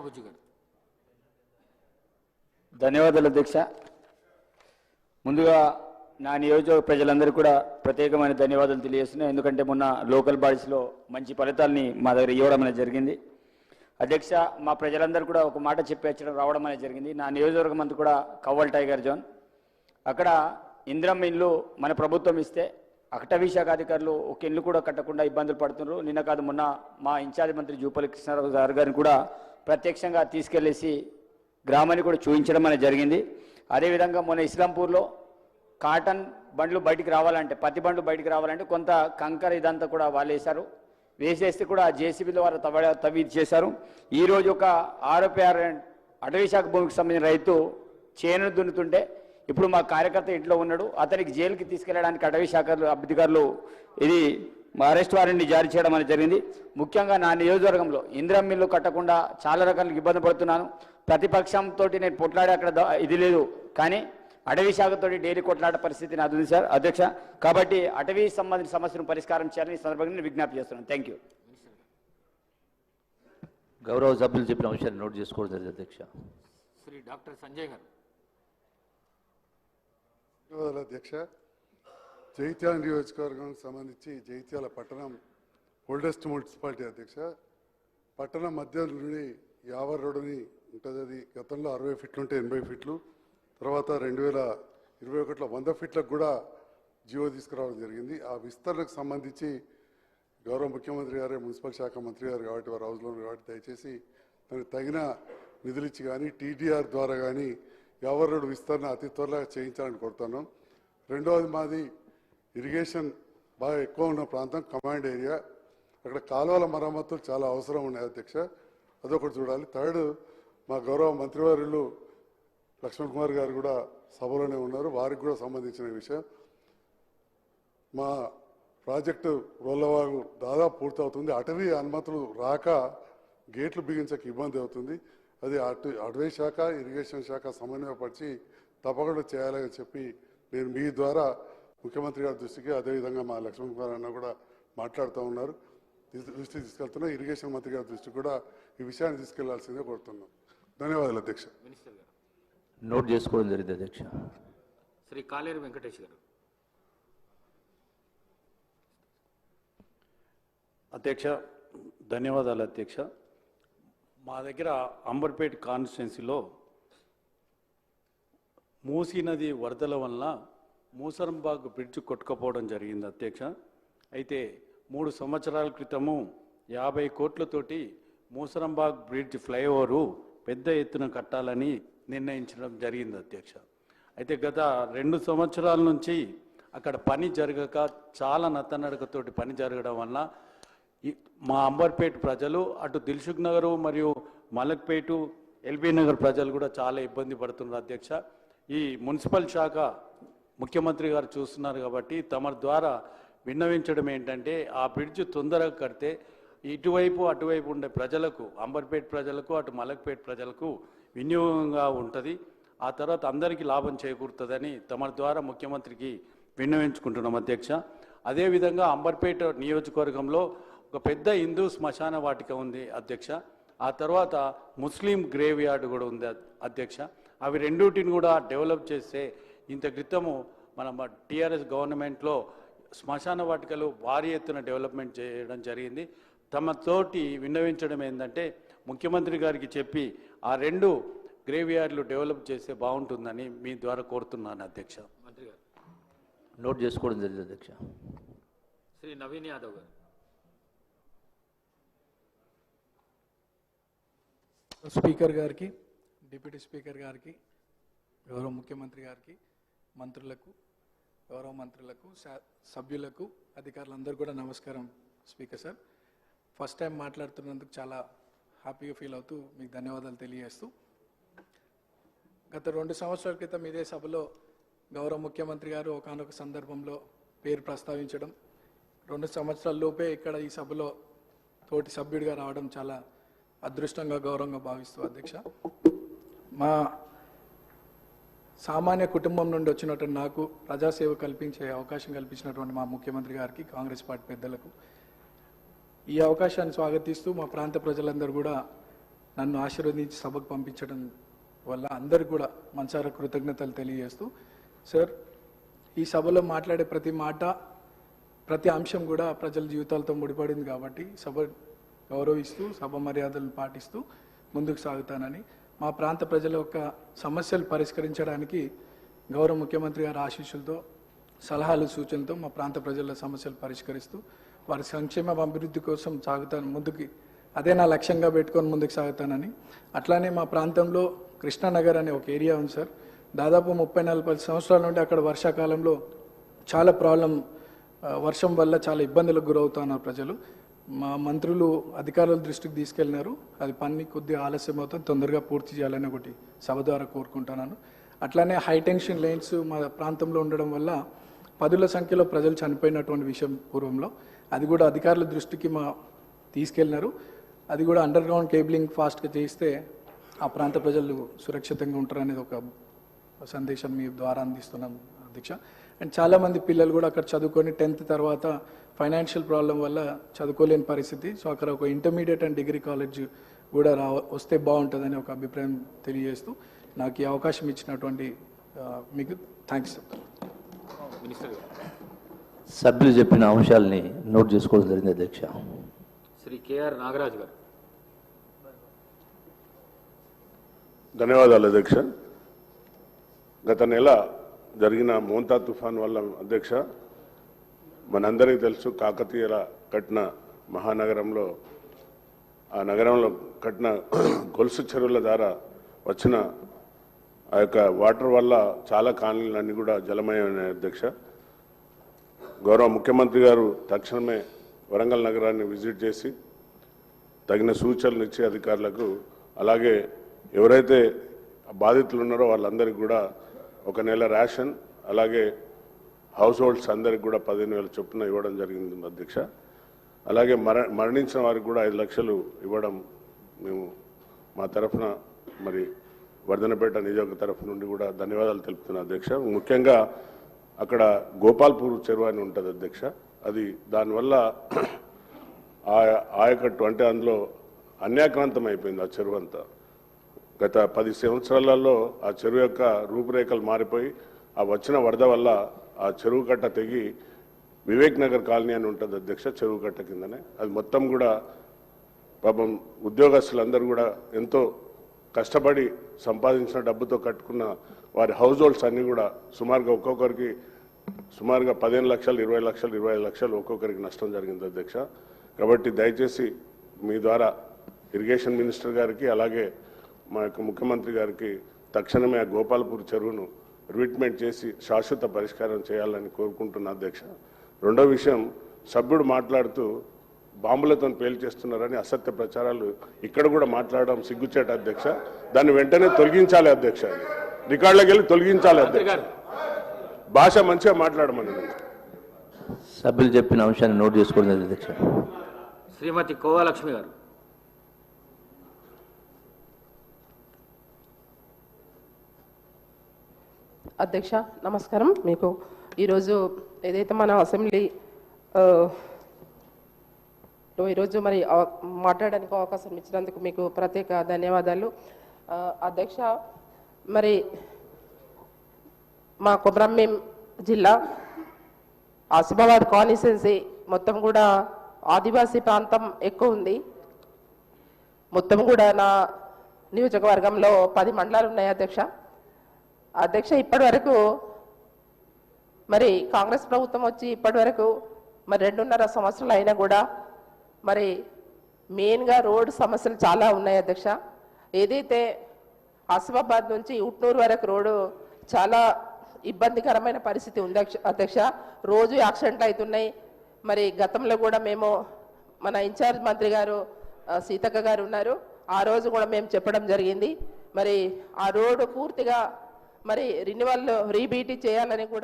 బాబుజీ గారు. ధన్యవాదాలు అధ్యక్ష. ముందుగా నా నియోజకవర్గ ప్రజలందరికీ కూడా ప్రత్యేకమైన ధన్యవాదాలు తెలియజేస్తున్నాను. ఎందుకంటే మొన్న లోకల్ బాడీస్లో మంచి ఫలితాలని మా దగ్గర ఇవ్వడం అనేది జరిగింది. అధ్యక్ష, మా ప్రజలందరూ కూడా ఒక మాట చెప్పి రావడం అనేది జరిగింది. నా నియోజకవర్గం అంతా కూడా కవ్వల్ టైగర్ జోన్. అక్కడ ఇందిరమ్మ ఇల్లు మన ప్రభుత్వం ఇస్తే అటవీ శాఖ అధికారులు ఒక ఇల్లు కూడా కట్టకుండా ఇబ్బందులు పడుతున్నారు. నిన్న కాదు మొన్న మా ఇన్ఛార్జ్ మంత్రి జూపల్లి కృష్ణారావు గారిని కూడా ప్రత్యక్షంగా తీసుకెళ్లేసి గ్రామాన్ని కూడా చూపించడం అనేది జరిగింది. అదేవిధంగా మొన్న ఇస్లాంపూర్లో కాటన్ బండ్లు బయటికి రావాలంటే, పత్తి బండ్లు బయటికి రావాలంటే కొంత కంకర ఇదంతా కూడా వాళ్ళు వేశారు. వేసేస్తే కూడా జేసీబీలో వారు తవ్వి చేశారు. ఈరోజు ఒక ఆరోపి అటవీ శాఖ భూమికి సంబంధించిన రైతు చేను దున్నుతుంటే ఇప్పుడు మా కార్యకర్త ఇంట్లో ఉన్నాడు, అతనికి జైలుకి తీసుకెళ్లడానికి అటవీ శాఖ అధికారులు ఇది అరెస్ట్ వారెంట్ని జారీ చేయడం అనేది జరిగింది. ముఖ్యంగా నా నియోజకవర్గంలో ఇందిరమ్మ ఇల్లు కట్టకుండా చాలా రకాల ఇబ్బంది పడుతున్నాను. ప్రతిపక్షంతో నేను పొట్లాడే అక్కడ ఇది లేదు, కానీ అటవీ శాఖతో డైలీ కొట్లాడే పరిస్థితి నాది ఉంది సార్ అధ్యక్ష. కాబట్టి అటవీ సంబంధించిన సమస్యను పరిష్కారం చేయాలని ఈ సందర్భంగా నేను విజ్ఞప్తి చేస్తున్నాను. Thank you. గౌరవ సభ్యులు చెప్పిన విషయాన్ని నోట్ చేసుకోవడం జరిగింది అధ్యక్ష. శ్రీ డాక్టర్ సంజయ్ గారు. ధన్యవాదాలు అధ్యక్ష. జగిత్యాల నియోజకవర్గానికి సంబంధించి జగిత్యాల పట్టణం ఓల్డెస్ట్ మున్సిపాలిటీ అధ్యక్ష. పట్టణం మధ్య నుండి యావర్ రోడ్డుని ఉంటుంది. అది గతంలో 60 ఫీట్లు ఉంటే 80 ఫీట్లు, తర్వాత 2021లో 100 ఫీట్లకు కూడా జీవో తీసుకురావడం జరిగింది. ఆ విస్తరణకు సంబంధించి గౌరవ ముఖ్యమంత్రి గారే మున్సిపల్ శాఖ మంత్రి గారు కాబట్టి వారి హౌస్లో కాబట్టి దయచేసి దానికి తగిన నిధులు ఇచ్చి కానీ టీడీఆర్ ద్వారా కానీ యావర్ రోడ్డు విస్తరణ అతి త్వరగా చేయించాలని కోరుతున్నాం. రెండవది, మాది ఇరిగేషన్ బాగా ఎక్కువ ఉన్న ప్రాంతం కమాండ్ ఏరియా. అక్కడ కాలువల మరమ్మతులు చాలా అవసరం ఉన్నాయి అధ్యక్ష, అదొకటి చూడాలి. థర్డ్, మా గౌరవ మంత్రివర్యులు లక్ష్మణ్ కుమార్ గారు కూడా సభలోనే ఉన్నారు, వారికి కూడా సంబంధించిన విషయం. మా ప్రాజెక్టు రోల్లవాగు దాదాపు పూర్తవుతుంది. అటవీ అనుమతులు రాక గేట్లు బిగించక ఇబ్బంది అవుతుంది. అది అటవీ శాఖ ఇరిగేషన్ శాఖ సమన్వయపరిచి తప్పకుండా చేయాలని చెప్పి నేను మీ ద్వారా ముఖ్యమంత్రి గారి దృష్టికి, అదేవిధంగా మా లక్ష్మణ్ కుమార్ అన్న కూడా మాట్లాడుతూ ఉన్నారు, దృష్టికి తీసుకెళ్తున్నా. ఇరిగేషన్ మంత్రి గారి దృష్టికి కూడా ఈ విషయాన్ని తీసుకెళ్లాల్సిందే కోరుతున్నాం. ధన్యవాదాలు అధ్యక్ష. మినిస్టర్ గారు. నోట్ చేసుకోవడం జరిగింది అధ్యక్ష. శ్రీ కాలేరు వెంకటేష్ గారు. అధ్యక్ష, ధన్యవాదాలు అధ్యక్ష. మా దగ్గర అంబర్పేట్ కాన్స్టిట్యున్సీలో మూసీ నది వరదల వల్ల మూసరంబాగ్ బ్రిడ్జ్ కొట్టుకుపోవడం జరిగింది అధ్యక్ష. అయితే 3 సంవత్సరాల క్రితము 50 కోట్లతోటి మూసరంబాగ్ బ్రిడ్జ్ ఫ్లైఓవరు పెద్ద ఎత్తున కట్టాలని నిర్ణయించడం జరిగింది అధ్యక్ష. అయితే గత 2 సంవత్సరాల నుంచి అక్కడ పని జరగక చాలా నత్తనడకతోటి పని జరగడం వల్ల మా అంబర్పేట ప్రజలు, అటు దిల్సుఖ్ నగరు మరియు మలక్పేటు, ఎల్బీ నగర్ ప్రజలు కూడా చాలా ఇబ్బంది పడుతున్నారు అధ్యక్ష. ఈ మున్సిపల్ శాఖ ముఖ్యమంత్రి గారు చూస్తున్నారు కాబట్టి తమ ద్వారా విన్నవించడం ఏంటంటే ఆ బ్రిడ్జ్ తొందరగా కడితే ఇటువైపు అటువైపు ఉండే ప్రజలకు, అంబర్పేట ప్రజలకు అటు మలక్పేట ప్రజలకు వినియోగంగా ఉంటుంది. ఆ తర్వాత అందరికీ లాభం చేకూరుతుందని తమ ద్వారా ముఖ్యమంత్రికి విన్నవించుకుంటున్నాం అధ్యక్ష. అదేవిధంగా అంబర్పేట నియోజకవర్గంలో ఒక పెద్ద హిందూ శ్మశాన వాటిక ఉంది అధ్యక్ష. ఆ తర్వాత ముస్లిం గ్రేవ్ యార్డ్ కూడా ఉంది అధ్యక్ష. అవి రెండింటిని కూడా డెవలప్ చేస్తే, ఇంత క్రితము మన టీఆర్ఎస్ గవర్నమెంట్లో శ్మశాన వాటికలు భారీ ఎత్తున డెవలప్మెంట్ చేయడం జరిగింది. తమతోటి విన్నవించడం ఏంటంటే ముఖ్యమంత్రి గారికి చెప్పి ఆ 2 గ్రేవ్ యార్డ్లు డెవలప్ చేస్తే బాగుంటుందని మీ ద్వారా కోరుతున్నాను అధ్యక్ష. మంత్రి గారు. నోట్ చేసుకోవడం జరిగింది అధ్యక్ష. శ్రీ నవీన్ యాదవ్ గారు. స్పీకర్ గారికి, డిప్యూటీ స్పీకర్ గారికి, గౌరవ ముఖ్యమంత్రి గారికి, మంత్రులకు, గౌరవ మంత్రులకు, సభ్యులకు, అధికారులందరూ కూడా నమస్కారం స్పీకర్ సార్. ఫస్ట్ టైం మాట్లాడుతున్నందుకు చాలా హ్యాపీగా ఫీల్ అవుతూ మీకు ధన్యవాదాలు తెలియజేస్తూ, గత 2 సంవత్సరాల క్రితం ఇదే సభలో గౌరవ ముఖ్యమంత్రి గారు ఒకానొక సందర్భంలో పేరు ప్రస్తావించడం, 2 సంవత్సరాల లోపే ఇక్కడ ఈ సభలో తోటి సభ్యుడిగా రావడం చాలా అదృష్టంగా, గౌరవంగా భావిస్తూ అధ్యక్ష. మా సామాన్య కుటుంబం నుండి వచ్చినటువంటి నాకు ప్రజాసేవ కల్పించే అవకాశం కల్పించినటువంటి మా ముఖ్యమంత్రి గారికి, కాంగ్రెస్ పార్టీ పెద్దలకు ఈ అవకాశాన్ని స్వాగతిస్తూ మా ప్రాంత ప్రజలందరూ కూడా నన్ను ఆశీర్వదించి సభకు పంపించడం వల్ల అందరికి కూడా మనసారా కృతజ్ఞతలు తెలియజేస్తూ, సార్ ఈ సభలో మాట్లాడే ప్రతి మాట ప్రతి అంశం కూడా ప్రజల జీవితాలతో ముడిపడింది కాబట్టి సభ గౌరవిస్తూ సభ మర్యాదలను పాటిస్తూ ముందుకు సాగుతానని, మా ప్రాంత ప్రజల యొక్క సమస్యలు పరిష్కరించడానికి గౌరవ ముఖ్యమంత్రి గారి ఆశీస్సులతో సలహాలు సూచనలతో మా ప్రాంత ప్రజల సమస్యలు పరిష్కరిస్తూ వారి సంక్షేమ అభివృద్ధి కోసం సాగుతాను ముందుకి, అదే నా లక్ష్యంగా పెట్టుకొని ముందుకు సాగుతానని. అట్లానే మా ప్రాంతంలో కృష్ణానగర్ అనే ఒక ఏరియా ఉంది సార్. దాదాపు 30-40 సంవత్సరాల నుండి అక్కడ వర్షాకాలంలో చాలా వర్షం వల్ల చాలా ఇబ్బందులకు గురవుతున్నారు ప్రజలు. మా మంత్రులు అధికారుల దృష్టికి తీసుకెళ్ళినారు. అది పని కొద్దిగా ఆలస్యం అవుతుంది, తొందరగా పూర్తి చేయాలని ఒకటి సభ ద్వారా కోరుకుంటున్నాను. అట్లానే హై టెన్షన్ లైన్స్ మా ప్రాంతంలో ఉండడం వల్ల పదుల సంఖ్యలో ప్రజలు చనిపోయినటువంటి విషయం పూర్వంలో, అది కూడా అధికారుల దృష్టికి తీసుకెళ్ళినారు. అది కూడా అండర్ గ్రౌండ్ కేబులింగ్ ఫాస్ట్గా చేస్తే ఆ ప్రాంత ప్రజలు సురక్షితంగా ఉంటారు అనేది ఒక సందేశం మీ ద్వారా అందిస్తున్నాం అధ్యక్ష. అండ్ చాలామంది పిల్లలు కూడా అక్కడ చదువుకొని 10th తర్వాత ఫైనాన్షియల్ ప్రాబ్లం వల్ల చదువుకోలేని పరిస్థితి. సో అక్కడ ఒక ఇంటర్మీడియట్ అండ్ డిగ్రీ కాలేజ్ కూడా వస్తే బాగుంటుందని ఒక అభిప్రాయం తెలియజేస్తూ నాకు ఈ అవకాశం ఇచ్చినటువంటి మీకు థ్యాంక్స్ చెప్తాను. మినిస్టర్ గారు. సభ్యులు చెప్పిన అంశాలని నోట్ చేసుకోవడం జరిగింది అధ్యక్ష. శ్రీ కేఆర్ నాగరాజు గారు. ధన్యవాదాలు అధ్యక్ష. గత నెల జరిగిన మోంతా తుఫాన్ వల్ల అధ్యక్ష మనందరికీ తెలుసు, కాకతీయుల కట్టిన మహానగరంలో ఆ నగరంలో కట్టిన గొలుసు చెరువుల ద్వారా వచ్చిన ఆ యొక్క వాటర్ వల్ల చాలా కాలనీలన్నీ కూడా జలమయమైన అధ్యక్ష. గౌరవ ముఖ్యమంత్రి గారు తక్షణమే వరంగల్ నగరాన్ని విజిట్ చేసి తగిన సూచనలు ఇచ్చి అధికారులకు, అలాగే ఎవరైతే బాధితులు ఉన్నారో వాళ్ళందరికీ కూడా 1 నెల రేషన్, అలాగే హౌస్ హోల్డ్స్ అందరికి కూడా 15,000 చొప్పున ఇవ్వడం జరిగింది అధ్యక్ష. అలాగే మరణించిన వారికి కూడా 5 లక్షలు ఇవ్వడం మేము మా తరఫున మరి వర్ధనపేట నియోజక తరఫు నుండి కూడా ధన్యవాదాలు తెలుపుతున్నాను అధ్యక్ష. ముఖ్యంగా అక్కడ గోపాల్పూర్ చెరువు అని ఉంటుంది అధ్యక్ష. అది దానివల్ల ఆయకట్టు అంటే అందులో అన్యాక్రాంతం అయిపోయింది ఆ చెరువు అంతా. గత 10 సంవత్సరాలలో ఆ చెరువు యొక్క రూపురేఖలు మారిపోయి ఆ వచ్చిన వరద వల్ల ఆ చెరువు కట్ట తెగి వివేక్ నగర్ కాలనీ అని ఉంటుంది అధ్యక్ష, చెరువు కట్ట కిందనే. అది మొత్తం కూడా పాపం ఉద్యోగస్తులందరూ కూడా ఎంతో కష్టపడి సంపాదించిన డబ్బుతో కట్టుకున్న వారి హౌస్ హోల్డ్స్ అన్నీ కూడా సుమారుగా ఒక్కొక్కరికి 15 లక్షలు, 20 లక్షలు, 25 లక్షలు ఒక్కొక్కరికి నష్టం జరిగింది అధ్యక్ష. కాబట్టి దయచేసి మీ ద్వారా ఇరిగేషన్ మినిస్టర్ గారికి, అలాగే మా యొక్క ముఖ్యమంత్రి గారికి తక్షణమే ఆ గోపాల్పూర్ చెరువును రిట్మెంట్ చేసి శాశ్వత పరిష్కారం చేయాలని కోరుకుంటున్నా అధ్యక్ష. రెండో విషయం, సభ్యుడు మాట్లాడుతూ బాంబులతో పేల్చేస్తున్నారని అసత్య ప్రచారాలు ఇక్కడ కూడా మాట్లాడడం సిగ్గుచేట అధ్యక్ష. దాన్ని వెంటనే తొలగించాలి అధ్యక్ష. రికార్డులకు వెళ్ళి తొలగించాలి అధ్యక్ష. భాష మంచిగా మాట్లాడమని. సభ్యులు చెప్పిన అంశాన్ని నోట్ చేసుకోవడం జరిగింది అధ్యక్ష. శ్రీమతి కోవాలక్ష్మి గారు. అధ్యక్ష నమస్కారం. మీకు ఈరోజు ఏదైతే మన అసెంబ్లీ ఈరోజు మరి మాట్లాడడానికి అవకాశం ఇచ్చినందుకు మీకు ప్రత్యేక ధన్యవాదాలు అధ్యక్ష. మరి మా కొమరంభీం జిల్లా ఆసిఫాబాద్ కాన్స్టిట్యుయెన్సీ మొత్తం కూడా ఆదివాసీ ప్రాంతం ఎక్కువ ఉంది. మొత్తం కూడా నా నియోజకవర్గంలో 10 మండలాలు ఉన్నాయి అధ్యక్ష. ఇప్పటి వరకు మరి కాంగ్రెస్ ప్రభుత్వం వచ్చి ఇప్పటి వరకు మరి 2.5 సంవత్సరాలు అయినా కూడా మరి మెయిన్గా రోడ్ సమస్యలు చాలా ఉన్నాయి అధ్యక్ష. ఏదైతే ఆసిఫాబాద్ నుంచి ఉట్నూరు వరకు రోడ్డు చాలా ఇబ్బందికరమైన పరిస్థితి ఉంది అధ్యక్ష. రోజు యాక్సిడెంట్లు అవుతున్నాయి. మరి గతంలో కూడా మేము మన ఇన్ఛార్జ్ మంత్రి గారు సీతక్క గారు ఉన్నారు, ఆ రోజు కూడా మేము చెప్పడం జరిగింది. మరి ఆ రోడ్డు పూర్తిగా మరి రీబీటీ చేయాలని కూడా